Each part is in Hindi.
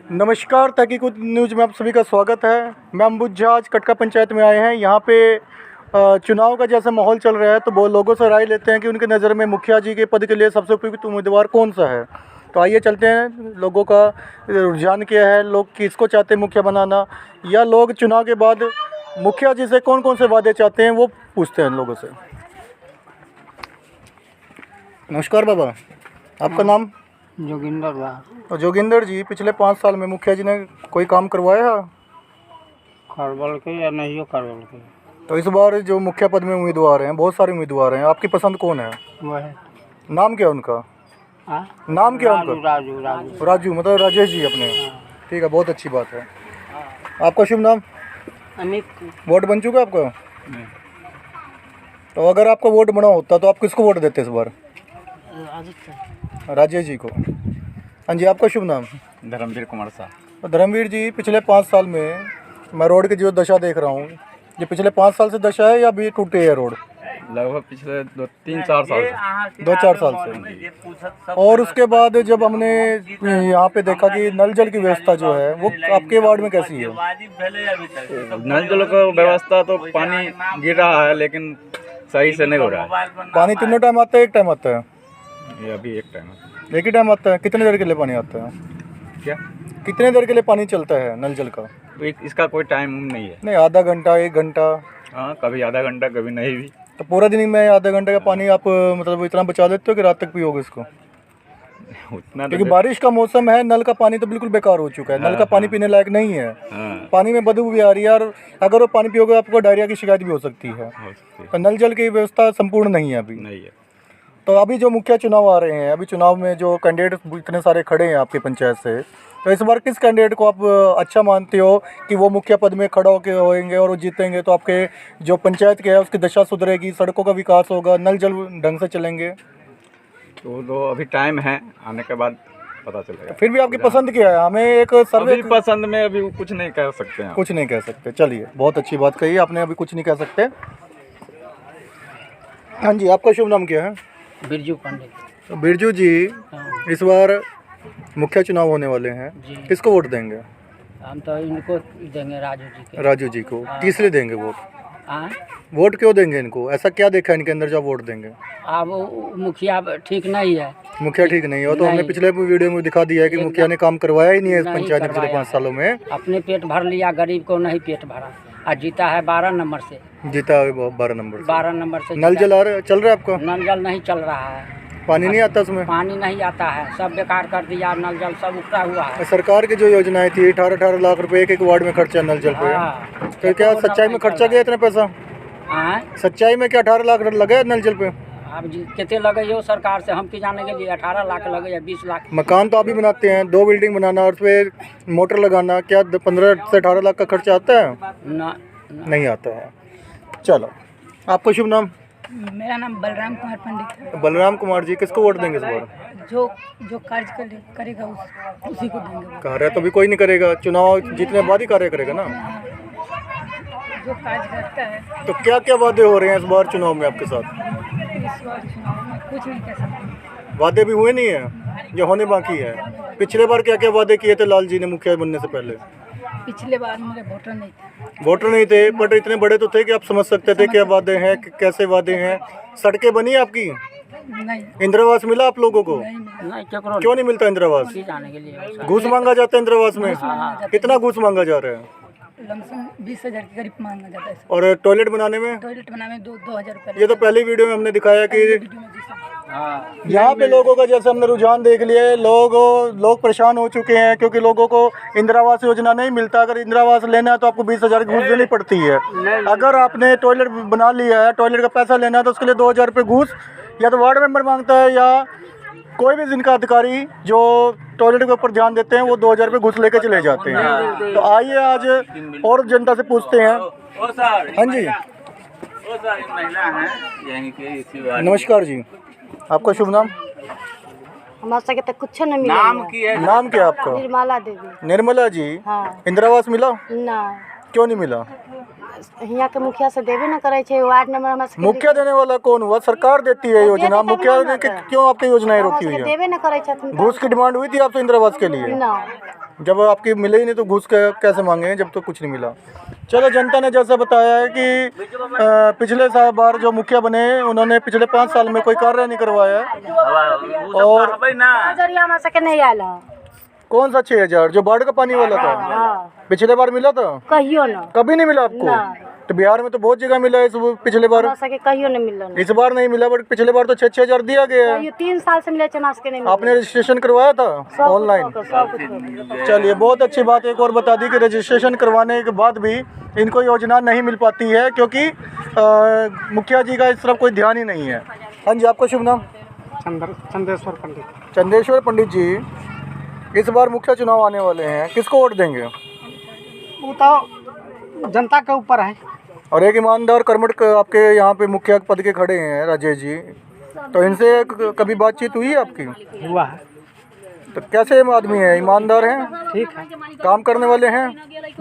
नमस्कार, तहकीकुत न्यूज़ में आप सभी का स्वागत है। मैं अंबुजा आज कटका पंचायत में आए हैं। यहाँ पे चुनाव का जैसा माहौल चल रहा है तो वो लोगों से राय लेते हैं कि उनके नज़र में मुखिया जी के पद के लिए सबसे उपयुक्त उम्मीदवार कौन सा है। तो आइए चलते हैं, लोगों का रुझान क्या है, लोग किसको चाहते हैं मुखिया बनाना, या लोग चुनाव के बाद मुखिया जी से कौन कौन से वादे चाहते हैं वो पूछते हैं लोगों से। नमस्कार बाबा, आपका नाम? जोगिंदर बा। और जोगिंदर जी, पिछले 5 साल में मुखिया जी ने कोई काम करवाया है? करवल के या नहीं हो करवल के। तो इस बार जो मुखिया पद में उम्मीदवार हैं, बहुत सारे उम्मीदवार हैं, आपकी पसंद कौन है? वो है नाम क्या है उनका? नाम क्या है उनका? राजू राजू राजू, मतलब राजेश जी अपने। ठीक है, बहुत अच्छी बात है। आपका शुभ नाम? अमित। वोट बन चुका आपका? तो अगर आपका वोट बना होता तो आप किसको वोट देते इस बार? राजेश जी को। हाँ जी, आपका शुभ नाम? धर्मवीर कुमार साहब। धर्मवीर जी, पिछले 5 साल में मैं रोड की जो दशा देख रहा हूँ, ये पिछले 5 साल से दशा है या अभी टूटे है रोड? लगभग पिछले 2-3-4 साल से। 2-4 साल से। और उसके बाद जब हमने यहाँ पे देखा कि नल जल की व्यवस्था जो है वो आपके वार्ड में कैसी है? नल जल का व्यवस्था तो पानी गिर रहा है लेकिन सही से नहीं हो रहा है। पानी तीनों टाइम आता है, एक टाइम आता है? ये अभी एक टाइम है। एक ही टाइम आता है। कितने देर के लिए पानी आता है? क्या? कितने देर के लिए पानी चलता है नल जल का? इसका कोई टाइम नहीं है। नहीं, आधा घंटा, 1 घंटा? हाँ, कभी आधा घंटा, कभी नहीं भी। तो पूरा दिन में आधा घंटे का पानी आप मतलब इतना बचा देते हो कि रात तक पियोगे इसको? उतना क्योंकि बारिश का मौसम है, नल का पानी तो बिल्कुल बेकार हो चुका है। नल का पानी पीने लायक नहीं है। पानी में बदबू भी आ रही है और अगर वो पानी पियोगे आपको डायरिया की शिकायत भी हो सकती है। तो नल जल की व्यवस्था संपूर्ण नहीं है अभी। नहीं है। तो अभी जो मुखिया चुनाव आ रहे हैं, अभी चुनाव में जो कैंडिडेट इतने सारे खड़े हैं आपकी पंचायत से, तो इस बार किस कैंडिडेट को आप अच्छा मानते हो कि वो मुखिया पद में खड़ा होकर होंगे और वो जीतेंगे तो आपके जो पंचायत के है उसकी दशा सुधरेगी, सड़कों का विकास होगा, नल जल ढंग से चलेंगे? तो अभी टाइम है, आने के बाद पता चलेगा। फिर भी आपकी पसंद क्या है? हमें एक सर्वे। अभी पसंद में अभी कुछ नहीं कह सकते हैं। कुछ नहीं कह सकते। चलिए, बहुत अच्छी बात कही आपने, अभी कुछ नहीं कह सकते। हाँ जी, आपका शुभ नाम क्या है? बिरजू पांडे। तो बिरजू जी, इस बार मुखिया चुनाव होने वाले हैं, किसको वोट देंगे? हम तो इनको देंगे, राजू जी के। राजू जी को किस लिए देंगे वोट? वोट क्यों देंगे इनको? ऐसा क्या देखा है इनके अंदर जो वोट देंगे? अब मुखिया ठीक नहीं है। मुखिया ठीक नहीं है, तो हमने पिछले वीडियो में दिखा दिया है कि मुखिया ने काम करवाया ही नहीं है इस पंचायत में पिछले 5 सालों में। अपने पेट भर लिया, गरीब को नहीं पेट भरा। और जीता है 12 नंबर से। जीता है 12 नंबर से। 12 नंबर से। नल जल चल रहा है आपका? नल जल नहीं चल रहा है। पानी नहीं आता उसमें? पानी नहीं आता है, सब बेकार कर दिया। नल जल सब उठा हुआ है। सरकार की जो योजनाएं थी, 18-18 लाख रुपए एक वार्ड में खर्चा नल जल पे, तो क्या सच्चाई में खर्चा गया इतना पैसा? सच्चाई में क्या 18 लाख लगे नल जल पे? अब कितने लगे हो सरकार से हम की जाने के लिए? 18 लाख लगे या 20 लाख? मकान तो आप ही बनाते हैं, 2 बिल्डिंग बनाना और उस पर मोटर लगाना, क्या 15 से 18 लाख का खर्चा आता है? नहीं आता है। चलो, आपका शुभ नाम? मेरा नाम बलराम कुमार पंडित है। बलराम कुमार जी, किसको वोट देंगे इस बार? जो कार्य करेगा उसी को देंगे। कार्य तो अभी कोई नहीं करेगा, चुनाव जीतने बाद ही कार्य करेगा ना। जो कार्य करता है। तो क्या क्या वादे हो रहे हैं इस बार चुनाव में आपके साथ? इस बार चुनाव में कुछ नहीं कह सकते। वादे भी हुए नहीं है, जो होने बाकी है? पिछले बार क्या क्या वादे किए थे लाल जी ने मुखिया बनने से पहले? पिछले बार मेरे वोटर नहीं थे। वोटर नहीं थे, बट इतने बड़े तो थे कि आप समझ सकते थे क्या वादे हैं, कैसे वादे हैं। सड़कें बनी आपकी? नहीं। इंदिरावास मिला आप लोगों को? नहीं। क्यों नहीं मिलता इंदिरावास? जाने के लिए घूस मांगा जाता है इंदिरावास में? कितना घूस मांगा जा रहा है? लमसम 20,000 के करीब मांगा जाता है। और टॉयलेट बनाने में? टॉयलेट बनाने में 2,000 रुपये। ये तो पहली वीडियो में हमने दिखाया कि यहाँ पे लोगों का जैसे हमने रुझान देख लिया है, लोग परेशान हो चुके हैं क्योंकि लोगों को इंदिरावास योजना नहीं मिलता। अगर इंदिरावास लेना है तो आपको 20,000 घूस देनी पड़ती है। अगर आपने टॉयलेट बना लिया है, टॉयलेट का पैसा लेना है तो उसके लिए 2,000 रुपये घूस या तो वार्ड मेंबर मांगता है या कोई भी जिनका अधिकारी जो टॉयलेट के ऊपर ध्यान देते हैं वो 2,000 रुपये घूस लेके चले जाते हैं। तो आइए आज और जनता से पूछते हैं। हाँ जी, नमस्कार जी, आपका शुभ नाम? हमारे सके तो कुछ नहीं मिला। नाम क्या है आपका? निर्मला देवी। निर्मला जी, हाँ। इंदिरावास मिला? ना। क्यों नहीं मिला? यहाँ के मुखिया से देवे न करे छे। वार्ड नंबर हमरा सबके मुखिया देने वाला कौन हुआ? सरकार देती है योजना, मुखिया ने क्यों आपकी योजनाएं रोकी हुई है? देवे न करे छथिन। घूस की डिमांड हुई थी आपसे इंदिरा आवास के लिए? ना, जब आपकी मिले ही नहीं तो घूस कैसे मांगे जब तो कुछ नहीं मिला? चलो, जनता ने जैसा बताया है कि पिछले बार जो मुखिया बने उन्होंने पिछले 5 साल में कोई कार्य नहीं करवाया और हमरा सबके नहीं आला। कौन सा 6,000 जो बाढ़ का पानी वाला था? हाँ, पिछले बार मिला था? कहियो ना, कभी नहीं मिला आपको? तो बिहार में तो बहुत जगह मिला है इस पिछले बार। हमरा सबके कहियो नहीं मिलल। इस बार नहीं मिला, बट पिछले बार तो 6,000 दिया गया है। कहियो 3 साल से मिले छे, हमरा सबके नहीं मिलल। आपने रजिस्ट्रेशन करवाया था ऑनलाइन? चलिए, बहुत अच्छी बात। एक और बता दी कि रजिस्ट्रेशन करवाने के बाद भी इनको योजना नहीं मिल पाती है क्योंकि मुखिया जी का इस तरफ कोई ध्यान ही नहीं है। हाँ जी, आपका शुभ नाम? चंदेश्वर पंडित। चंदेश्वर पंडित जी, इस बार मुखिया चुनाव आने वाले हैं, किसको वोट देंगे? वो तो जनता के ऊपर है। और एक ईमानदार कर्मठ आपके यहाँ पे मुखिया पद के खड़े हैं राजेश जी, तो इनसे कभी बातचीत हुई है आपकी? हुआ है। तो कैसे आदमी है? ईमानदार हैं? ठीक है। काम करने वाले हैं?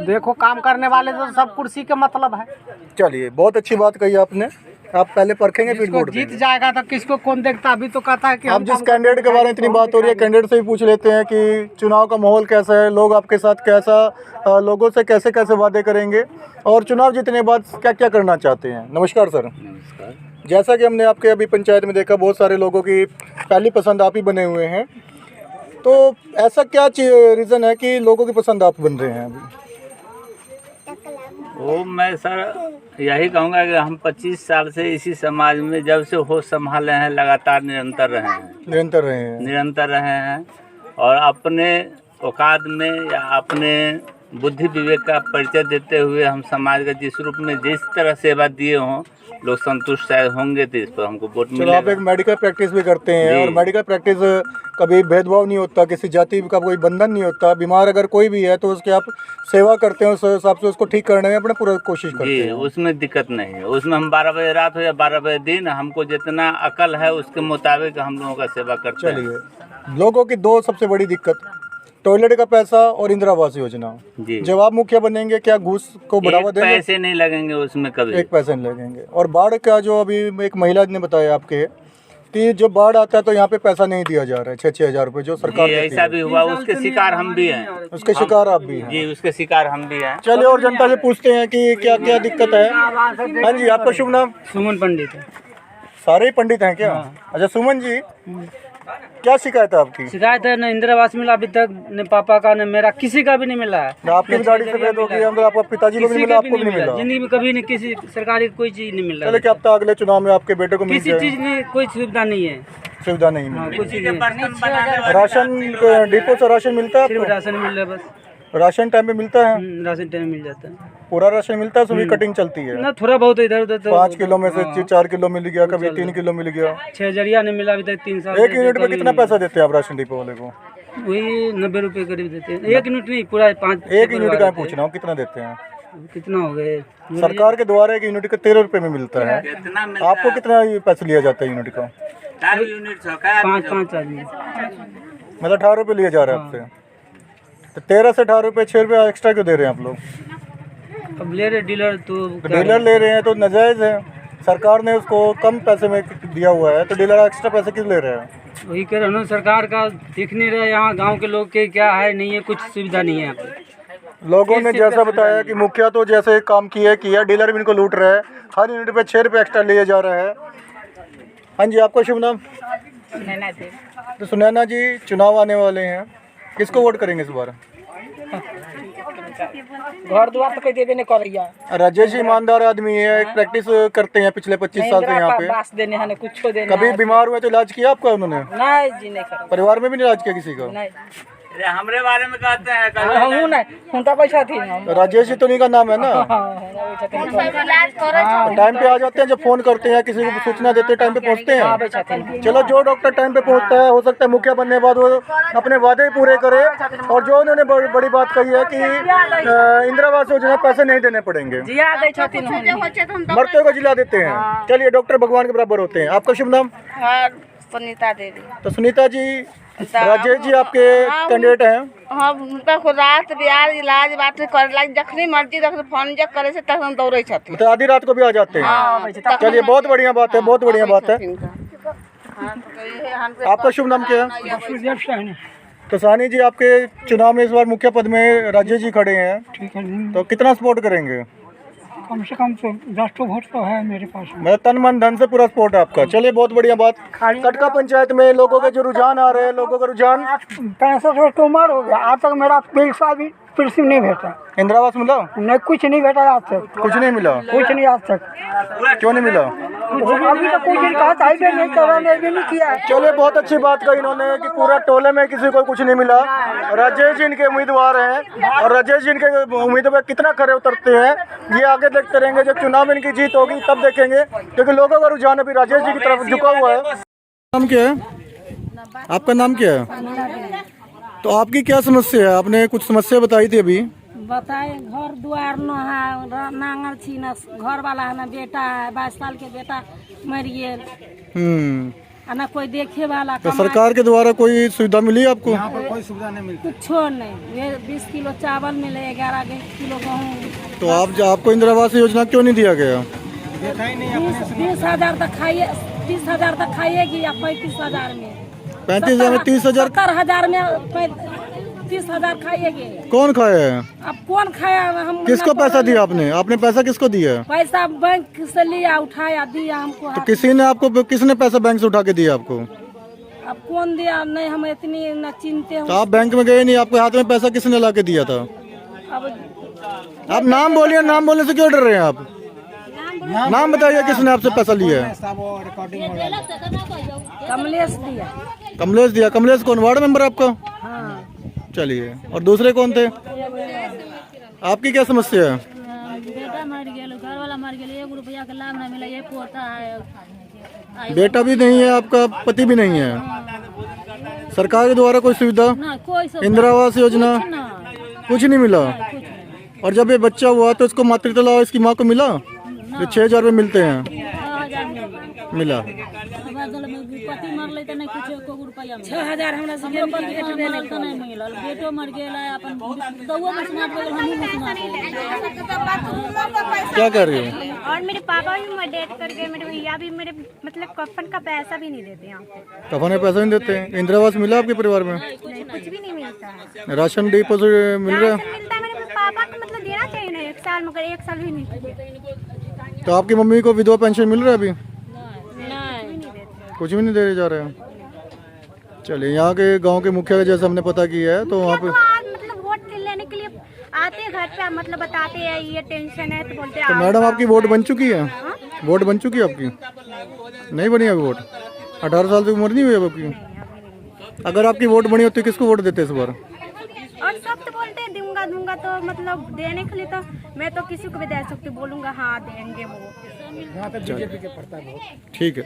देखो, काम करने वाले तो सब कुर्सी के मतलब है। चलिए, बहुत अच्छी बात कही आपने। आप पहले परखेंगे फिर जिसको वोट जीत देंगे। जाएगा तो किसको कौन देखता? अभी तो कहता है कि अब जिस कैंडिडेट के बारे में इतनी बात हो रही है, कैंडिडेट से भी पूछ लेते हैं कि चुनाव का माहौल कैसा है, लोग आपके साथ कैसा, लोगों से कैसे कैसे वादे करेंगे और चुनाव जीतने के बाद क्या क्या करना चाहते हैं। नमस्कार सर। जैसा कि हमने आपके अभी पंचायत में देखा, बहुत सारे लोगों की पहली पसंद आप ही बने हुए हैं, तो ऐसा क्या रीज़न है कि लोगों की पसंद आप बन रहे हैं अभी? वो मैं सर यही कहूँगा कि हम 25 साल से इसी समाज में जब से होश संभाले हैं, लगातार निरंतर रहे हैं और अपने औकात में या अपने बुद्धि विवेक का परिचय देते हुए हम समाज का जिस रूप में जिस तरह सेवा दिए हों, लोग संतुष्ट शायद होंगे तो इस पर हमको वोट मिलेगा। चलो, आप एक मेडिकल प्रैक्टिस भी करते हैं और मेडिकल प्रैक्टिस कभी भेदभाव नहीं होता, किसी जाति का कोई बंधन नहीं होता। बीमार अगर कोई भी है तो उसकी आप सेवा करते हैं, उस हिसाब से उसको ठीक करने में अपने पूरा कोशिश करते हैं। उसमें दिक्कत नहीं है। उसमें हम 12 बजे रात हो या 12 बजे दिन, हमको जितना अकल है उसके मुताबिक हम लोगों का सेवा करते हैं। चलिए, लोगों की 2 सबसे बड़ी दिक्कत, टॉयलेट का पैसा और इंदिरा आवास योजना। जी, जब आप मुखिया बनेंगे क्या घूस को बढ़ावा देंगे? पैसे नहीं लगेंगे उसमें कभी। 1 पैसे नहीं लगेंगे। और बाढ़ का जो अभी एक महिला ने बताया आपके कि जो बाढ़ आता है तो यहाँ पे पैसा नहीं दिया जा रहा है, 6-6 हज़ार रुपये जो सरकार देती ऐसा है। भी हुआ, उसके शिकार हम भी हैं। उसके शिकार आप भी हैं? जी, उसके शिकार हम भी हैं। चलिए, और जनता से पूछते हैं कि क्या क्या दिक्कत है। हाँ जी, आपका शुभ नाम? सुमन पंडित है। सारे ही पंडित हैं क्या? अच्छा, सुमन जी, क्या शिकायत है आपकी? शिकायत है, न इंदिरा आवास मिला अभी तक, न पापा का न मेरा, किसी का भी नहीं मिला है। आपकी भी दाढ़ी सफेद होगी, अंदर आपका पिताजी को भी नहीं मिला, आपको भी नहीं मिला? जिंदगी में कभी नहीं, किसी सरकारी कोई चीज नहीं मिल रहा चलो, क्या अब तक अगले चुनाव में आपके बेटे को मिल किसी जाए? चीज की कोई सुविधा नहीं है। सुविधा नहीं मिली? कुछ नहीं, राशन डिपो से राशन मिलता है सिर्फ आपको? राशन मिल रहा है बस। राशन टाइम पे मिलता है? राशन टाइम मिल जाता है, पूरा राशन मिलता है? सुबह कटिंग चलती है? ना थोड़ा बहुत इधर उधर तो 5 किलो में से 4 किलो मिल गया, कभी 3 किलो मिल गया। 6 जरिया नहीं मिला अभी तक 3 साल। 1 यूनिट पे कितना पैसा देते हैं आप राशन डिपो वाले को? वही 90 रुपए करीब देते हैं। 1 यूनिट नहीं, पूरा 5। 1 यूनिट का पूछ रहा हूँ, कितना देते हैं? कितना हो गए? सरकार के द्वारा 1 यूनिट का 13 रुपए में मिलता है, आपको कितना पैसा लिया जाता है यूनिट का? 5 आदमी। मतलब 18 रुपये लिए जा रहे हैं आपसे, तो 13 से 18 रुपये 6 रुपये एक्स्ट्रा क्यों दे रहे हैं आप लोग? अब ले रहे डीलर तो डीलर ले रहे हैं तो नाजायज़ है, सरकार ने उसको कम पैसे में दिया हुआ है तो डीलर एक्स्ट्रा पैसे क्यों ले रहे हैं? वही कह रहा हूँ, सरकार का दिख नहीं रहा है यहाँ गांव के लोग के क्या है नहीं है, कुछ सुविधा नहीं है यहाँ पे। लोगों ने जैसा बताया कि मुखिया तो जैसे काम किया, डीलर भी इनको लूट रहा है, हर यूनिट पे 6 रुपये एक्स्ट्रा लिया जा रहा है। हाँ जी, आपका शुभ नाम? सुनैना जी। तो सुनैना जी, चुनाव आने वाले हैं, किसको वोट करेंगे इस बार? घर द्वार तो कोई देवे नहीं करैया। राजेश जी ईमानदार आदमी है, एक प्रैक्टिस करते हैं पिछले 25 साल से यहाँ पे। बास देने हने कुछ देने। कभी बीमार हुए तो इलाज किया आपका उन्होंने? नहीं जी, नहीं कर। परिवार में भी नहीं इलाज किया किसी का? नहीं, हमरे बारे में कहते हैं हम नहीं, हम तो पैसा थी हम। राजेश जी तो नहीं का नाम है ना? टाइम पे आ जाते हैं, जब फोन करते हैं किसी को सूचना देते हैं टाइम पे पहुँचते हैं। चलो, जो डॉक्टर टाइम पे पहुँचता है, हो सकता है मुखिया बनने के बाद वो अपने वादे पूरे करे। और जो उन्होंने बड़ी बात कही है कि इंदिरा आवास योजना पैसे नहीं देने पड़ेंगे, मरते को जिला देते हैं। चलिए, डॉक्टर भगवान के बराबर होते हैं। आपका शुभ नाम? सुनीता देवी। तो सुनीता जी, राजेश जी आपके कैंडिडेट हैं। हाँ उनका खुराक ब्याज इलाज बात कर लाग जखनी मर्जी तक फोन जब करे से तक हम दौड़े छथि। मतलब आधी रात को भी आ जाते हैं। चलिए बहुत बढ़िया बात है, बहुत बढ़िया बात है। आपका शुभ नाम क्या है? तो साहनी जी आपके चुनाव में इस बार मुखिया पद में राजेश जी खड़े हैं, ठीक है, तो कितना सपोर्ट करेंगे? कम से कम तो 10 वोट तो है मेरे पास। मतलब तन मन धन से पूरा सपोर्ट है आपका। चलिए बहुत बढ़िया बात। कटका पंचायत में लोगों के जो रुझान आ रहे हैं, लोगों का रुझान 65 वर्ष की उम्र हो गया, आज तक मेरा पैसा भी कृषि नहीं भेटा। इंदिरा आवास मिला? नहीं, कुछ नहीं भेटा आज तक। कुछ नहीं मिला? कुछ नहीं आज तक। क्यों नहीं मिला? अभी तो कुछ नहीं कहा, चाहिए नहीं कराने भी नहीं किया। चलिए बहुत अच्छी बात कही इन्होंने कि पूरा टोले में किसी को कुछ नहीं मिला। राजेश जी इनके उम्मीदवार हैं और राजेश जी इनके उम्मीदवार कितना खरे उतरते हैं ये आगे देखते रहेंगे। जब चुनाव में इनकी जीत होगी तब देखेंगे, क्योंकि लोगों का रुझान अभी राजेश जी की तरफ झुका हुआ है। नाम क्या है आपका? नाम क्या है? तो आपकी क्या समस्या है? आपने कुछ समस्या बताई थी अभी। बताए घर द्वार न है, नांगर छी न, घर वाला है न, बेटा है 22 साल के बेटा मर गए, ना कोई देखे वाला। तो सरकार के द्वारा कोई सुविधा मिली आपको? यहाँ पर कोई सुविधा नहीं मिलती। कुछ नहीं, ये 20 किलो चावल मिले, 11 किलो गेहूँ। तो आपको इंदिरा आवास योजना क्यों नहीं दिया गया? 20,000 तक खाइए, 30,000 तक खाइएगी या 35,000 में? 35,000 में 30,000? 70,000 में 30,000 खाइएगी। कौन खाया है? अब कौन खाया? हम किसको पैसा दिया आपने? आपने पैसा किसको दिया? पैसा बैंक से लिया, उठाया, दिया हमको। तो किसी ने आपको, किसने पैसा बैंक से उठा के दिया आपको? अब कौन दिया? नहीं, हम इतनी न चिंते। तो आप बैंक में गए नहीं, आपके हाथ में पैसा किसने ला के दिया था? अब आप नाम बोलिए, नाम बोलने से क्यों डर रहे हैं आप? नाम बताइए किसने आपसे पैसा लिया है? कमलेश दिया। कमलेश दिया? कमलेश कौन, वार्ड मेंबर आपका? हाँ। चलिए, और दूसरे कौन थे? आपकी क्या समस्या है? बेटा मर गया, घर वाला मर गया, 1 रुपया का लाभ नहीं मिला, ये पोता है। बेटा भी नहीं है आपका, पति भी नहीं है। सरकार के द्वारा कोई सुविधा? इंदिरा आवास योजना कुछ नहीं मिला। और जब ये बच्चा हुआ तो इसको मातृत्व लाभ इसकी माँ को मिला जो 6,000 रुपये मिलते हैं? मिला। पति मरले तो नहीं, कुछ 6,000 हमरा से नहीं मिलल, बेटो मर गया, अपन दउओ में समाज गइल, हमहू में समाज गइल। क्या कर रही हो? और मेरे पापा भी डेथ कर गए, मेरे भैया भी, मेरे मतलब कफन का पैसा भी नहीं देते यहाँ पे। कफन में पैसा नहीं देते? इंदिरा आवास मिला आपके परिवार में? कुछ भी नहीं मिलता है। राशन डिपोजिट मिल रहा है? मिलता है मेरे पापा को, मतलब देना चाहिए ना 1 साल, मगर 1 साल भी नहीं। तो आपकी मम्मी को विधवा पेंशन मिल रहा है अभी? नहीं कुछ भी नहीं दे जा रहे हैं। चलिए, यहाँ के गांव के मुखिया जैसे हमने पता किया है तो वहाँ पे मतलब वोट लेने के लिए आते हैं घर पे, मतलब बताते हैं ये टेंशन है तो बोलते हैं। तो मैडम आपकी वोट बन चुकी है? वोट बन चुकी है आपकी? नहीं बनी अभी वोट? 18 साल की उम्र नहीं हुई अब आपकी? अगर आपकी वोट बनी होती किसको वोट देते इस बार? और सब तो बोलते हैं दूंगा, तो मतलब देने के लिए तो मैं तो किसी को भी दे सकती, बोलूँगा हाँ देंगे वो। ठीक है।